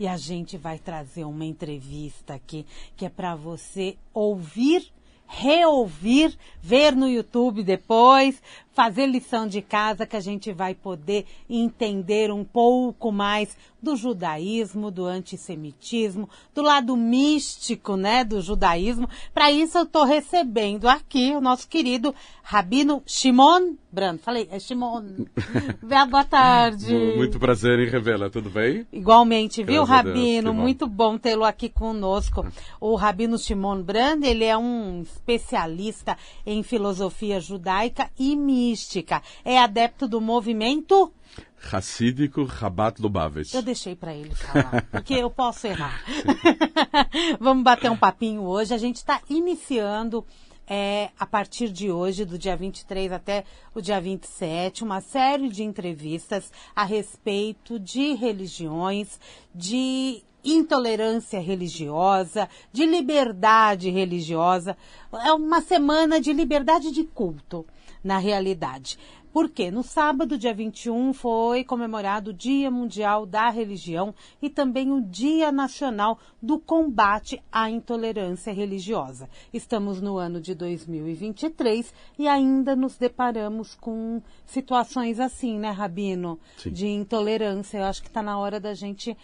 E a gente vai trazer uma entrevista aqui que é para você ouvir, reouvir, ver no YouTube depois, fazer lição de casa, que a gente vai poder entender um pouco mais do judaísmo, do antissemitismo, do lado místico, né, do judaísmo. Para isso eu estou recebendo aqui o nosso querido Rabino Shimon Brand. Falei, é Shimon. Boa tarde. Muito prazer em Revela, tudo bem? Igualmente, viu, Graças a Deus, Rabino? que bom. Muito bom tê-lo aqui conosco. O Rabino Shimon Brand, ele é um especialista em filosofia judaica e mística. É adepto do movimento Hassídico Chabad Lubavitch. Eu deixei para ele falar, porque eu posso errar. Vamos bater um papinho hoje. A gente está iniciando, a partir de hoje, do dia 23 até o dia 27, uma série de entrevistas a respeito de religiões, de intolerância religiosa, de liberdade religiosa. É uma semana de liberdade de culto, na realidade. Porque no sábado, dia 21, foi comemorado o Dia Mundial da Religião e também o Dia Nacional do Combate à Intolerância Religiosa. Estamos no ano de 2023 e ainda nos deparamos com situações assim, né, Rabino? Sim. De intolerância. Eu acho que está na hora da gente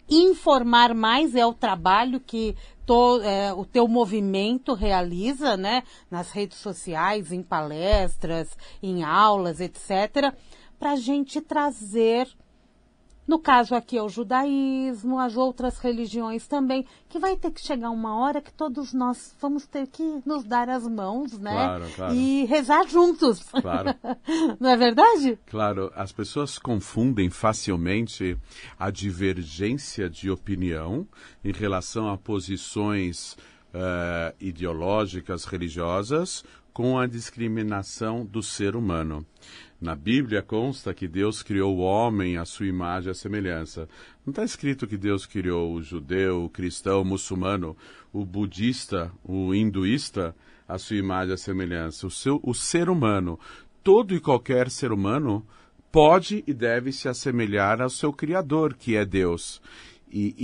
informar mais, é o trabalho que o teu movimento realiza, né, nas redes sociais, em palestras, em aulas, etc., para a gente trazer, no caso aqui é o judaísmo, as outras religiões também, que vai ter que chegar uma hora que todos nós vamos ter que nos dar as mãos, né? Claro, claro. E rezar juntos. Claro. Não é verdade? Claro, as pessoas confundem facilmente a divergência de opinião em relação a posições ideológicas, religiosas, com a discriminação do ser humano. Na Bíblia consta que Deus criou o homem à sua imagem e à semelhança. Não está escrito que Deus criou o judeu, o cristão, o muçulmano, o budista, o hinduísta à sua imagem e à semelhança. O ser humano, todo e qualquer ser humano, pode e deve se assemelhar ao seu Criador, que é Deus. E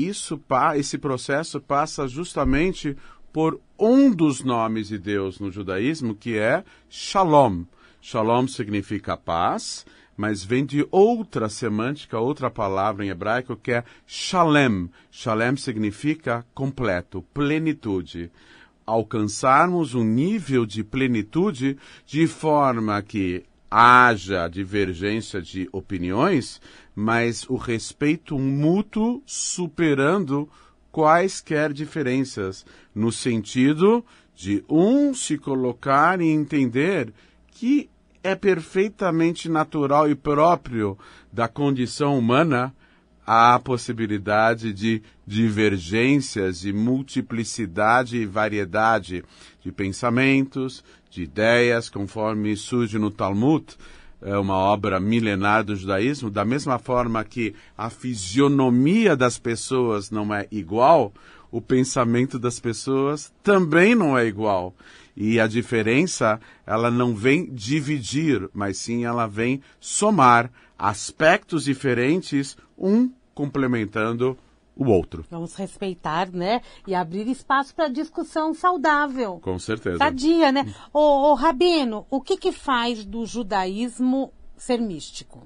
esse processo passa justamente por um dos nomes de Deus no judaísmo, que é Shalom. Shalom significa paz, mas vem de outra semântica, outra palavra em hebraico, que é Shalem. Shalem significa completo, plenitude. Alcançarmos um nível de plenitude de forma que haja divergência de opiniões, mas o respeito mútuo superando quaisquer diferenças, no sentido de se colocar e entender que é perfeitamente natural e próprio da condição humana a possibilidade de divergências, de multiplicidade e variedade de pensamentos, de ideias, conforme surge no Talmud, uma obra milenar do judaísmo, da mesma forma que a fisionomia das pessoas não é igual, o pensamento das pessoas também não é igual. E a diferença, ela não vem dividir, mas sim ela vem somar aspectos diferentes, um complementando o outro. Vamos respeitar, né? E abrir espaço para discussão saudável. Com certeza. Sadia, né? Ô, Rabino, o que faz do judaísmo ser místico?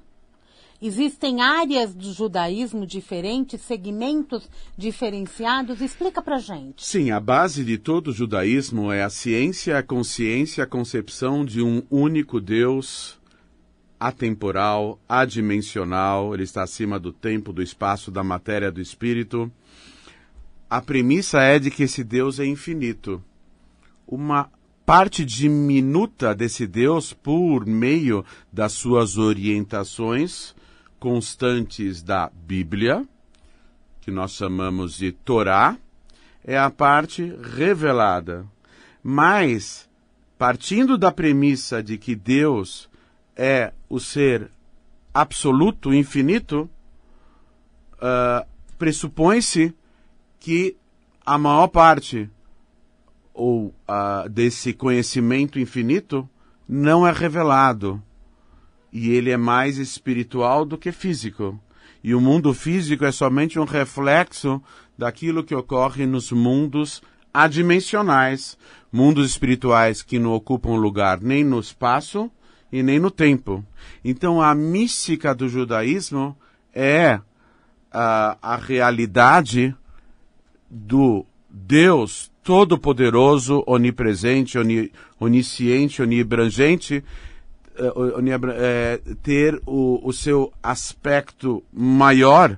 Existem áreas do judaísmo diferentes, segmentos diferenciados? Explica pra gente. Sim, a base de todo o judaísmo é a ciência, a consciência, a concepção de um único Deus atemporal, adimensional, ele está acima do tempo, do espaço, da matéria, do espírito. A premissa é de que esse Deus é infinito. Uma parte diminuta desse Deus, por meio das suas orientações constantes da Bíblia, que nós chamamos de Torá, é a parte revelada. Mas, partindo da premissa de que Deus é o ser absoluto, infinito, pressupõe-se que a maior parte desse conhecimento infinito não é revelado. E ele é mais espiritual do que físico. E o mundo físico é somente um reflexo daquilo que ocorre nos mundos adimensionais, mundos espirituais que não ocupam lugar nem no espaço e nem no tempo. Então a mística do judaísmo é a realidade do Deus todo-poderoso, onipresente, onisciente, oniabrangente, ter o seu aspecto maior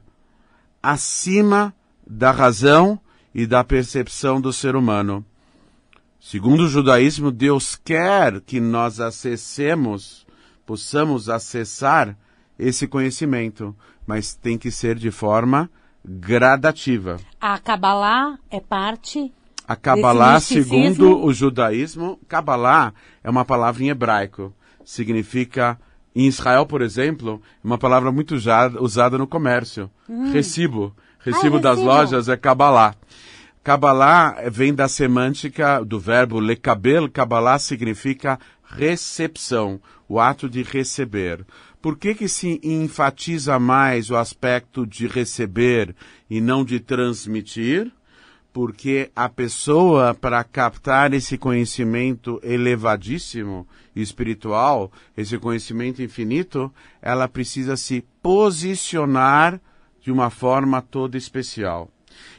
acima da razão e da percepção do ser humano. Segundo o judaísmo, Deus quer que nós possamos acessar esse conhecimento, mas tem que ser de forma gradativa. A Kabbalah é parte... A Kabbalah, segundo o judaísmo, Kabbalah é uma palavra em hebraico. Significa, em Israel, por exemplo, uma palavra muito usada no comércio. Recibo. Recibo das lojas é Kabbalah. Kabbalah vem da semântica do verbo lekabel. Kabbalah significa recepção, o ato de receber. Por que se enfatiza mais o aspecto de receber e não de transmitir? Porque a pessoa, para captar esse conhecimento elevadíssimo espiritual, esse conhecimento infinito, ela precisa se posicionar de uma forma toda especial.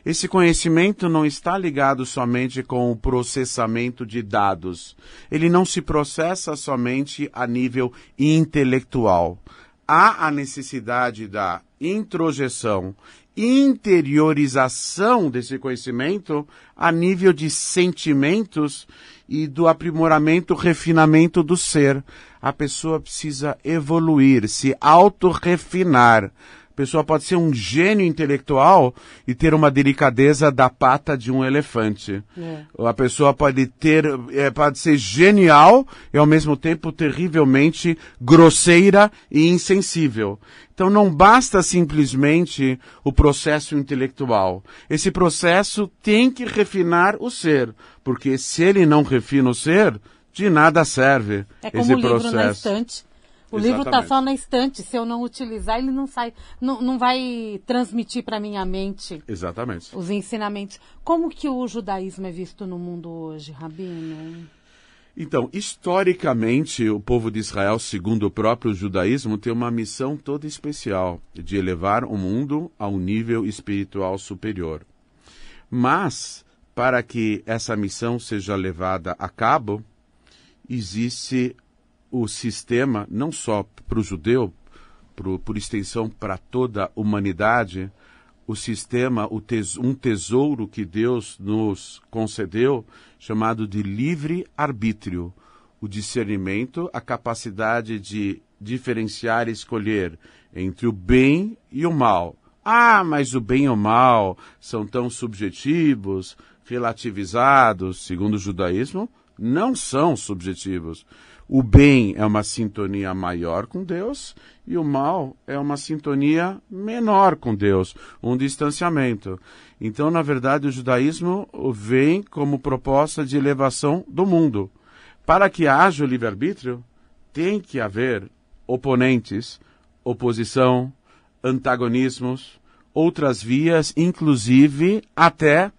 Esse conhecimento não está ligado somente com o processamento de dados. Ele não se processa somente a nível intelectual. Há a necessidade da introjeção, interiorização desse conhecimento a nível de sentimentos e do aprimoramento, refinamento do ser. A pessoa precisa evoluir, se autorrefinar. A pessoa pode ser um gênio intelectual e ter uma delicadeza da pata de um elefante. A pessoa pode ser genial e ao mesmo tempo terrivelmente grosseira e insensível. Então não basta simplesmente o processo intelectual. Esse processo tem que refinar o ser, porque se ele não refina o ser, de nada serve esse processo. É como o livro na estante. O livro está só na estante. Se eu não utilizar, ele não sai, não vai transmitir para minha mente. Exatamente. Os ensinamentos. Como que o judaísmo é visto no mundo hoje, Rabino? Então, historicamente, o povo de Israel, segundo o próprio judaísmo, tem uma missão toda especial de elevar o mundo a um nível espiritual superior. Mas, para que essa missão seja levada a cabo, existe o sistema, não só para o judeu, por extensão para toda a humanidade, o sistema, um tesouro que Deus nos concedeu, chamado de livre-arbítrio. O discernimento, a capacidade de diferenciar e escolher entre o bem e o mal. Ah, mas o bem e o mal são tão subjetivos, relativizados. Segundo o judaísmo, não são subjetivos. O bem é uma sintonia maior com Deus e o mal é uma sintonia menor com Deus, um distanciamento. Então, na verdade, o judaísmo vem como proposta de elevação do mundo. Para que haja o livre-arbítrio, tem que haver oponentes, oposição, antagonismos, outras vias, inclusive até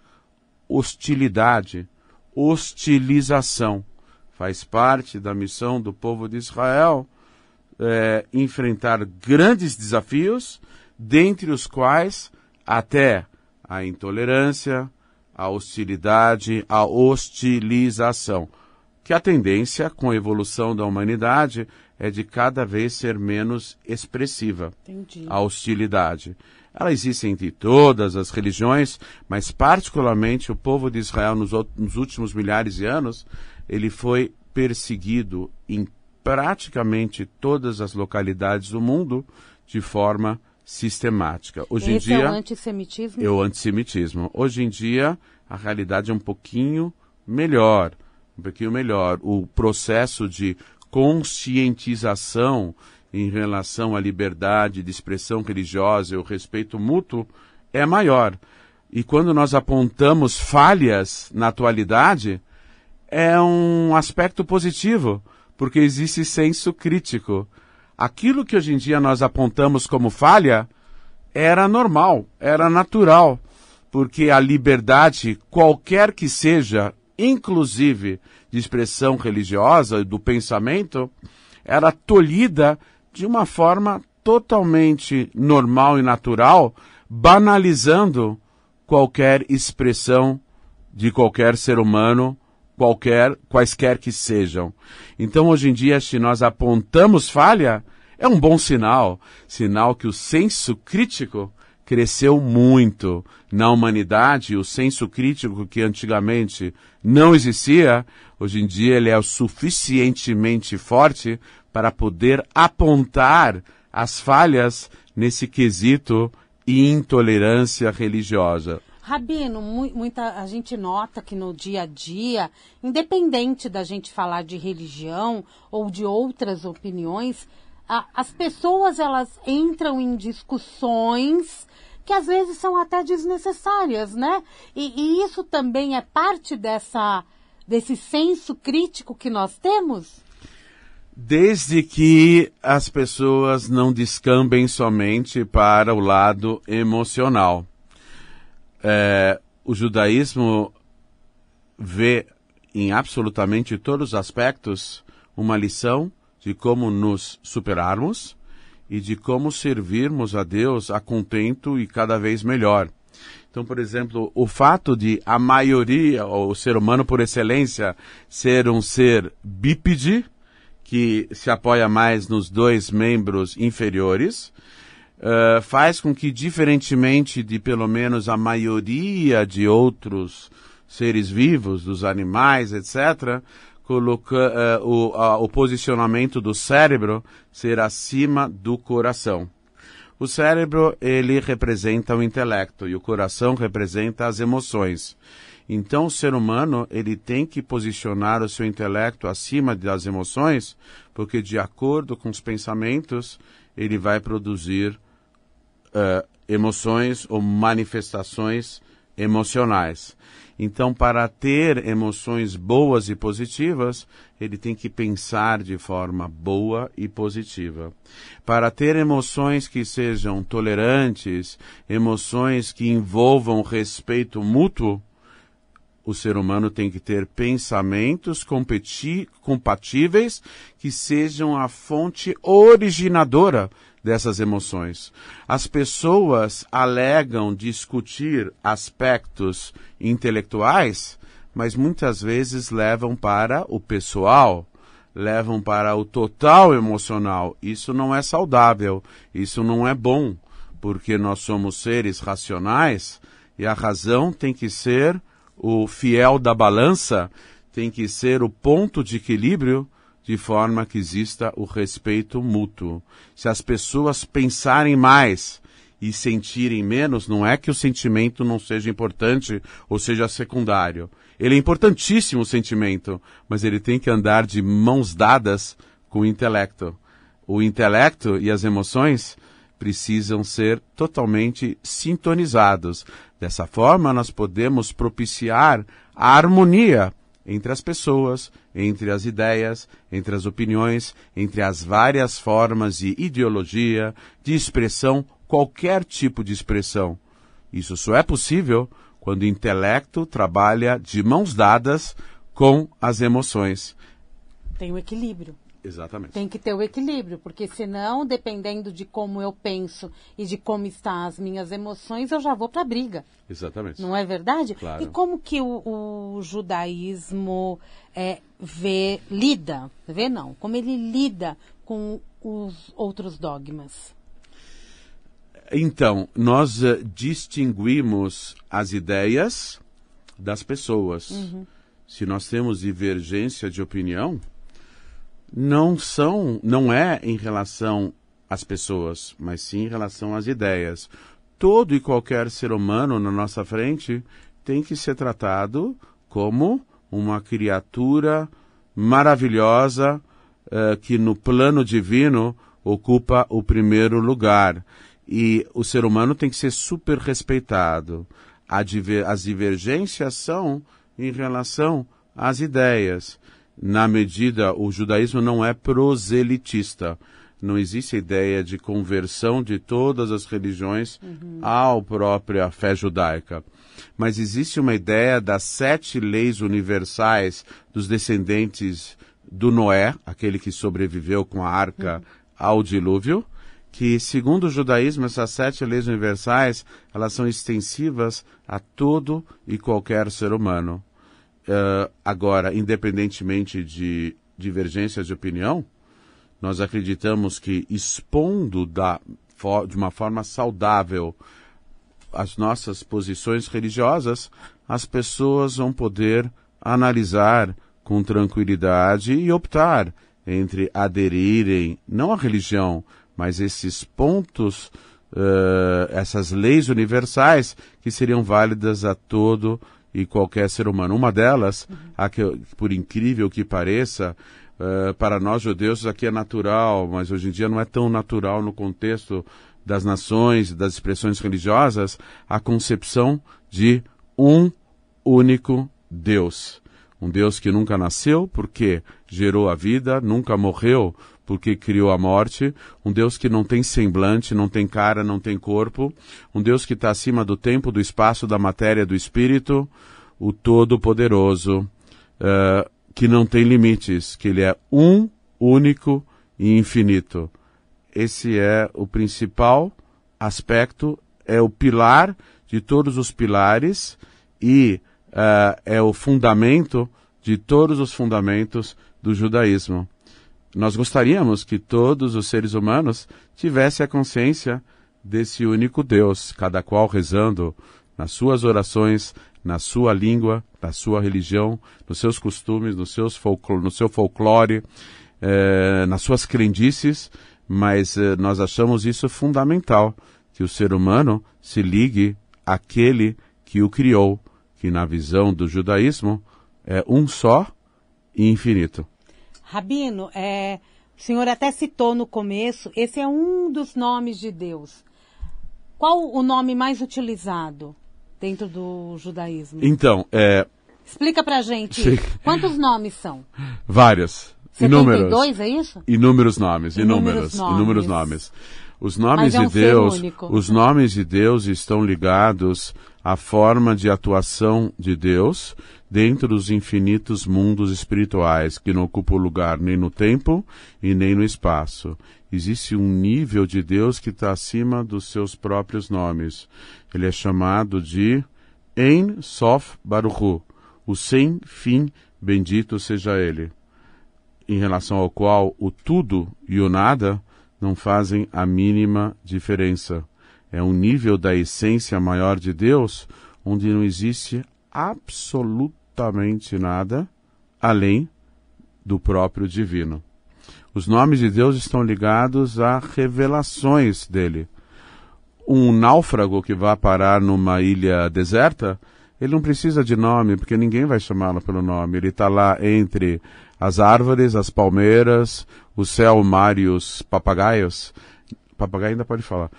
hostilidade, hostilização. Faz parte da missão do povo de Israel enfrentar grandes desafios, dentre os quais até a intolerância, a hostilidade, a hostilização. Que a tendência, com a evolução da humanidade, é de cada vez ser menos expressiva. Entendi. A hostilidade. Ela existe entre todas as religiões, mas particularmente o povo de Israel nos últimos milhares de anos, ele foi perseguido em praticamente todas as localidades do mundo de forma sistemática. Hoje em dia, é o antissemitismo? É o antissemitismo. Hoje em dia, a realidade é um pouquinho melhor. O processo de conscientização em relação à liberdade de expressão religiosa e o respeito mútuo é maior. E quando nós apontamos falhas na atualidade, é um aspecto positivo, porque existe senso crítico. Aquilo que hoje em dia nós apontamos como falha, era normal, era natural, porque a liberdade, qualquer que seja, inclusive de expressão religiosa, do pensamento, era tolhida de uma forma totalmente normal e natural, banalizando qualquer expressão de qualquer ser humano, quaisquer que sejam. Então, hoje em dia, se nós apontamos falha, é um bom sinal, sinal que o senso crítico cresceu muito na humanidade. O senso crítico que antigamente não existia, hoje em dia ele é o suficientemente forte para poder apontar as falhas nesse quesito intolerância religiosa. Rabino, a gente nota que no dia a dia, independente da gente falar de religião ou de outras opiniões, as pessoas elas entram em discussões que às vezes são até desnecessárias, né? E isso também é parte desse senso crítico que nós temos? Desde que as pessoas não descambem somente para o lado emocional. O judaísmo vê em absolutamente todos os aspectos uma lição de como nos superarmos e de como servirmos a Deus a contento e cada vez melhor. Então, por exemplo, o fato de a maioria, ou o ser humano por excelência, ser um ser bípede, que se apoia mais nos dois membros inferiores, faz com que, diferentemente de pelo menos a maioria de outros seres vivos, dos animais, etc., o posicionamento do cérebro ser acima do coração. O cérebro, ele representa o intelecto e o coração representa as emoções. Então, o ser humano, ele tem que posicionar o seu intelecto acima das emoções, porque de acordo com os pensamentos, ele vai produzir emoções ou manifestações emocionais. Então, para ter emoções boas e positivas, ele tem que pensar de forma boa e positiva. Para ter emoções que sejam tolerantes, emoções que envolvam respeito mútuo, o ser humano tem que ter pensamentos compatíveis que sejam a fonte originadora dessas emoções. As pessoas alegam discutir aspectos intelectuais, mas muitas vezes levam para o pessoal, levam para o total emocional. Isso não é saudável, isso não é bom, porque nós somos seres racionais e a razão tem que ser o fiel da balança, tem que ser o ponto de equilíbrio, de forma que exista o respeito mútuo. Se as pessoas pensarem mais e sentirem menos, não é que o sentimento não seja importante ou seja secundário. Ele é importantíssimo, o sentimento, mas ele tem que andar de mãos dadas com o intelecto. O intelecto e as emoções precisam ser totalmente sintonizados. Dessa forma, nós podemos propiciar a harmonia entre as pessoas, entre as ideias, entre as opiniões, entre as várias formas de ideologia, de expressão, qualquer tipo de expressão. Isso só é possível quando o intelecto trabalha de mãos dadas com as emoções. Tem o equilíbrio. Exatamente. Tem que ter o equilíbrio, porque senão, dependendo de como eu penso e de como estão as minhas emoções, eu já vou para a briga. Exatamente. Não é verdade? Claro. E como que o judaísmo como ele lida com os outros dogmas? Então, nós distinguimos as ideias das pessoas. Uhum. Se nós temos divergência de opinião, não é em relação às pessoas, mas sim em relação às ideias. Todo e qualquer ser humano na nossa frente tem que ser tratado como uma criatura maravilhosa que no plano divino ocupa o primeiro lugar. E o ser humano tem que ser super respeitado. As divergências são em relação às ideias. Na medida, o judaísmo não é proselitista. não existe a ideia de conversão de todas as religiões à própria fé judaica. Mas existe uma ideia das 7 leis universais dos descendentes do Noé, aquele que sobreviveu com a arca ao dilúvio, que, segundo o judaísmo, essas 7 leis universais, elas são extensivas a todo e qualquer ser humano. Agora, independentemente de divergências de opinião, nós acreditamos que, expondo de uma forma saudável as nossas posições religiosas, as pessoas vão poder analisar com tranquilidade e optar entre aderirem, não à religião, mas esses pontos, essas leis universais que seriam válidas a todo e qualquer ser humano. Uma delas, por incrível que pareça, para nós judeus aqui é natural, mas hoje em dia não é tão natural no contexto das nações, das expressões religiosas, a concepção de um único Deus. Um Deus que nunca nasceu porque gerou a vida, nunca morreu porque criou a morte, um Deus que não tem semblante, não tem cara, não tem corpo, um Deus que está acima do tempo, do espaço, da matéria, do espírito, o Todo-Poderoso, que não tem limites, que ele é um, único e infinito. Esse é o principal aspecto, é o pilar de todos os pilares e é o fundamento de todos os fundamentos do judaísmo. Nós gostaríamos que todos os seres humanos tivessem a consciência desse único Deus, cada qual rezando nas suas orações, na sua língua, na sua religião, nos seus costumes, no seu folclore, nas suas crendices, mas nós achamos isso fundamental, que o ser humano se ligue àquele que o criou, que na visão do judaísmo é um só e infinito. Rabino, o senhor até citou no começo, esse é um dos nomes de Deus. Qual o nome mais utilizado dentro do judaísmo? Então, explica pra gente. Sim. Quantos nomes são? Vários. 72, Inúmeros. é isso? Inúmeros nomes. Os nomes de Deus, os nomes de Deus estão ligados à forma de atuação de Deus dentro dos infinitos mundos espirituais, que não ocupam lugar nem no tempo e nem no espaço. Existe um nível de Deus que está acima dos seus próprios nomes. Ele é chamado de Ein Sof Baruch Hu, o sem fim, bendito seja ele, em relação ao qual o tudo e o nada não fazem a mínima diferença. É um nível da essência maior de Deus, onde não existe absolutamente nada além do próprio divino. Os nomes de Deus estão ligados a revelações dele. Um náufrago que vai parar numa ilha deserta, ele não precisa de nome, porque ninguém vai chamá-lo pelo nome. Ele está lá entre as árvores, as palmeiras, o céu, o mar e os papagaios. Papagaio ainda pode falar.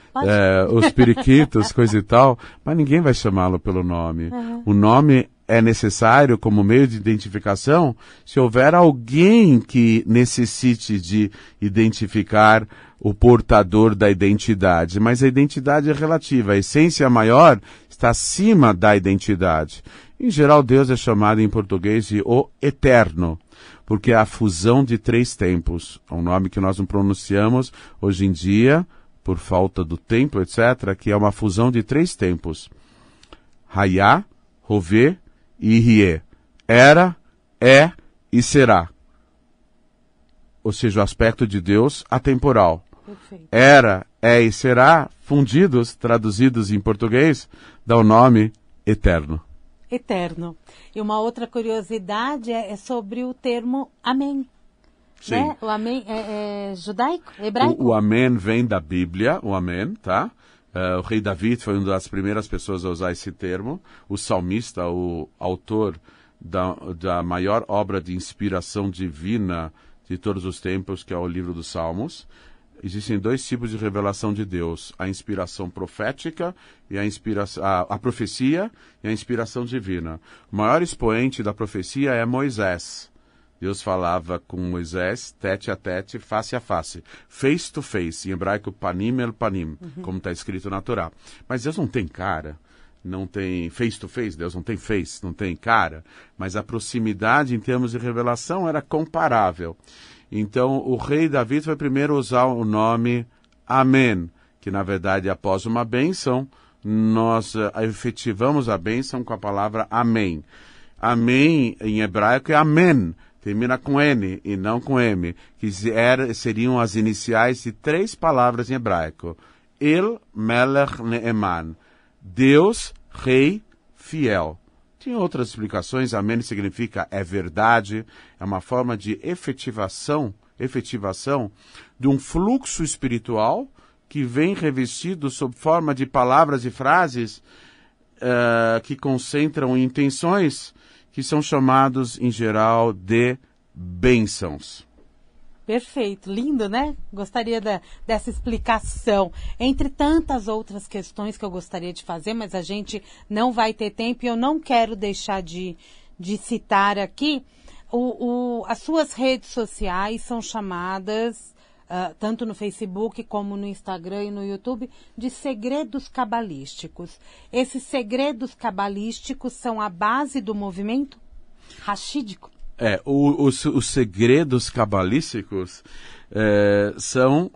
Os periquitos, coisa e tal, mas ninguém vai chamá-lo pelo nome. O nome é necessário como meio de identificação se houver alguém que necessite de identificar o portador da identidade. Mas a identidade é relativa, a essência maior está acima da identidade. Em geral, Deus é chamado em português de o Eterno, porque é a fusão de 3 tempos. É um nome que nós não pronunciamos hoje em dia, por falta do tempo, etc., que é uma fusão de 3 tempos. Hayá, Hovê e Rie. Era, é e será. Ou seja, o aspecto de Deus atemporal. Perfeito. Era, é e será, fundidos, traduzidos em português, dá o nome Eterno. Eterno. E uma outra curiosidade é sobre o termo Amém. Sim. Né? O Amém é judaico? Hebraico? O Amém vem da Bíblia, o Amém, tá? O rei David foi uma das primeiras pessoas a usar esse termo. O salmista, o autor da maior obra de inspiração divina de todos os tempos, que é o livro dos Salmos. Existem 2 tipos de revelação de Deus: a inspiração profética e a profecia e a inspiração divina. O maior expoente da profecia é Moisés, Deus falava com Moisés, tete a tete, face a face. Face to face, em hebraico panim el panim, como está escrito na Torá. Mas Deus não tem cara, não tem face to face, Deus não tem face, não tem cara. Mas a proximidade em termos de revelação era comparável. Então o rei Davi vai primeiro usar o nome Amém, que na verdade após uma bênção, nós efetivamos a bênção com a palavra Amém. Amém em hebraico é Amém, termina com N e não com M, que seriam as iniciais de 3 palavras em hebraico. El Melech Neeman, Deus, Rei, Fiel. Tem outras explicações, Amém significa é verdade, é uma forma de efetivação de um fluxo espiritual que vem revestido sob forma de palavras e frases que concentram intenções que são chamados, em geral, de bênçãos. Perfeito, lindo, né? Gostaria dessa explicação. Entre tantas outras questões que eu gostaria de fazer, mas a gente não vai ter tempo e eu não quero deixar de citar aqui. As suas redes sociais são chamadas, tanto no Facebook como no Instagram e no YouTube, de segredos cabalísticos. Esses cabalísticos são a base do movimento rachídico? Os segredos cabalísticos são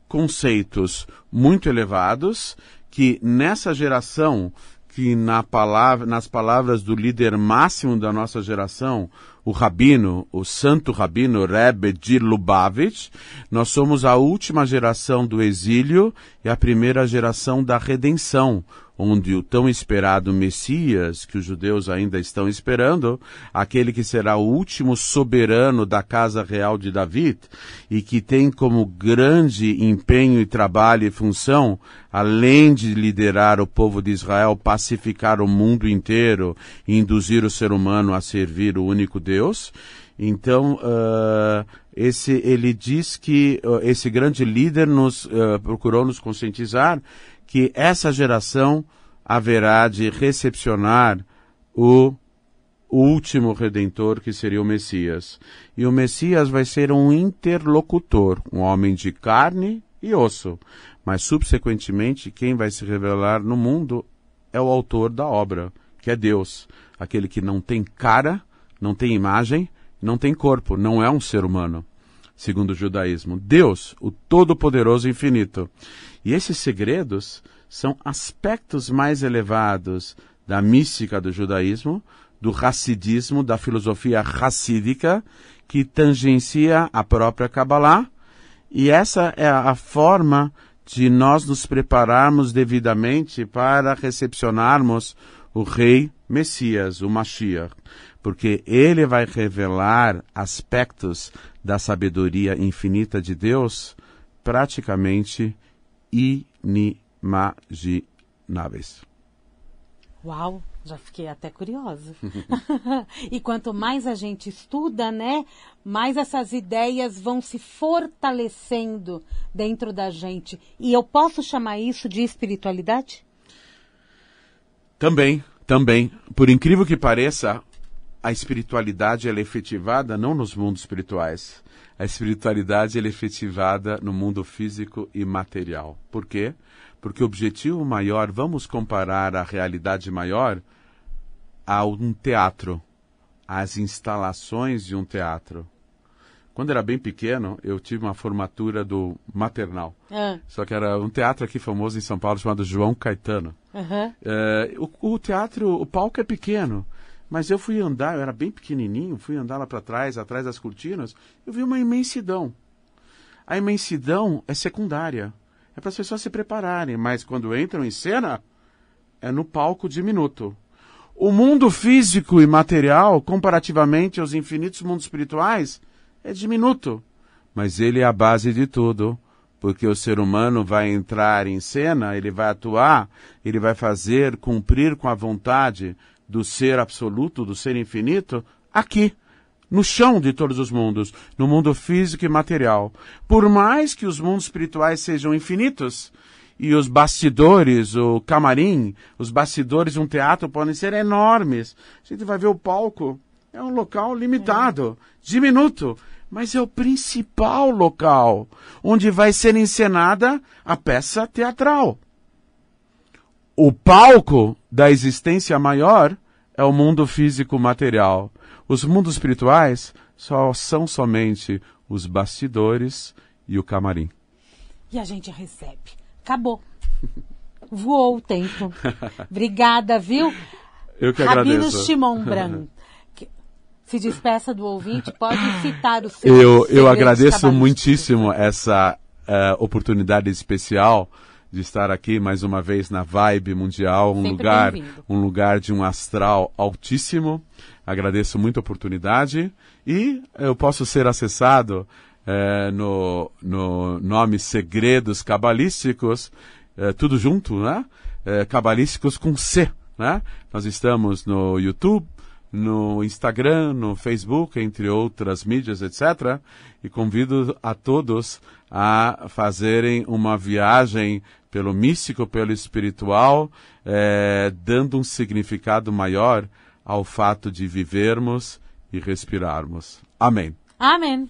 conceitos muito elevados que nessa geração, que nas palavras do líder máximo da nossa geração, o rabino, o santo rabino Rebbe de Lubavitch, nós somos a última geração do exílio e a primeira geração da redenção, onde o tão esperado Messias, que os judeus ainda estão esperando, aquele que será o último soberano da casa real de David e que tem como grande empenho e trabalho e função, além de liderar o povo de Israel, pacificar o mundo inteiro e induzir o ser humano a servir o único Deus. Então, ele diz que esse grande líder procurou nos conscientizar que essa geração haverá de recepcionar o último Redentor, que seria o Messias. E o Messias vai ser um interlocutor, um homem de carne e osso. Mas, subsequentemente, quem vai se revelar no mundo é o autor da obra, que é Deus. Aquele que não tem cara, não tem imagem, não tem corpo, não é um ser humano, segundo o judaísmo. Deus, o Todo-Poderoso e Infinito. E esses segredos são aspectos mais elevados da mística do judaísmo, do hassidismo, da filosofia hassídica, que tangencia a própria Kabbalah, e essa é a forma de nós nos prepararmos devidamente para recepcionarmos o Rei Messias, o Mashiach, porque ele vai revelar aspectos da sabedoria infinita de Deus praticamente inimagináveis. Uau, já fiquei até curiosa. E quanto mais a gente estuda, né, mais essas ideias vão se fortalecendo dentro da gente. E eu posso chamar isso de espiritualidade? Também. Por incrível que pareça, a espiritualidade ela é efetivada não nos mundos espirituais. A espiritualidade ela é efetivada no mundo físico e material. Por quê? Porque o objetivo maior, vamos comparar a realidade maior a um teatro, às instalações de um teatro. Quando era bem pequeno, eu tive uma formatura do maternal. Só que era um teatro aqui famoso em São Paulo chamado João Caetano. O teatro, o palco é pequeno, mas eu fui andar, eu era bem pequenininho, fui andar lá para trás, atrás das cortinas, eu vi uma imensidão. A imensidão é secundária, é para as pessoas se prepararem, mas quando entram em cena, é no palco diminuto. O mundo físico e material, comparativamente aos infinitos mundos espirituais, é diminuto, mas ele é a base de tudo, porque o ser humano vai entrar em cena, ele vai atuar, ele vai cumprir com a vontade do ser absoluto, do ser infinito, aqui, no chão de todos os mundos, no mundo físico e material. Por mais que os mundos espirituais sejam infinitos, e os bastidores, o camarim, os bastidores de um teatro podem ser enormes. A gente vai ver o palco, é um local limitado, diminuto, mas é o principal local onde vai ser encenada a peça teatral. O palco da existência maior é o mundo físico material. Os mundos espirituais só são somente os bastidores e o camarim. E a gente recebe. Acabou. Voou o tempo. Obrigada, viu? Eu que Rabino agradeço. Shimon Bran. Se despeça do ouvinte, pode citar o seu. Eu agradeço muitíssimo essa oportunidade especial de estar aqui mais uma vez na Vibe Mundial, um lugar de um astral altíssimo. Agradeço muito a oportunidade e eu posso ser acessado no nome Segredos Cabalísticos, tudo junto, né? Cabalísticos com C, né? Nós estamos no YouTube, no Instagram, no Facebook, entre outras mídias, etc. E convido a todos a fazerem uma viagem pelo místico, pelo espiritual, dando um significado maior ao fato de vivermos e respirarmos. Amém. Amém.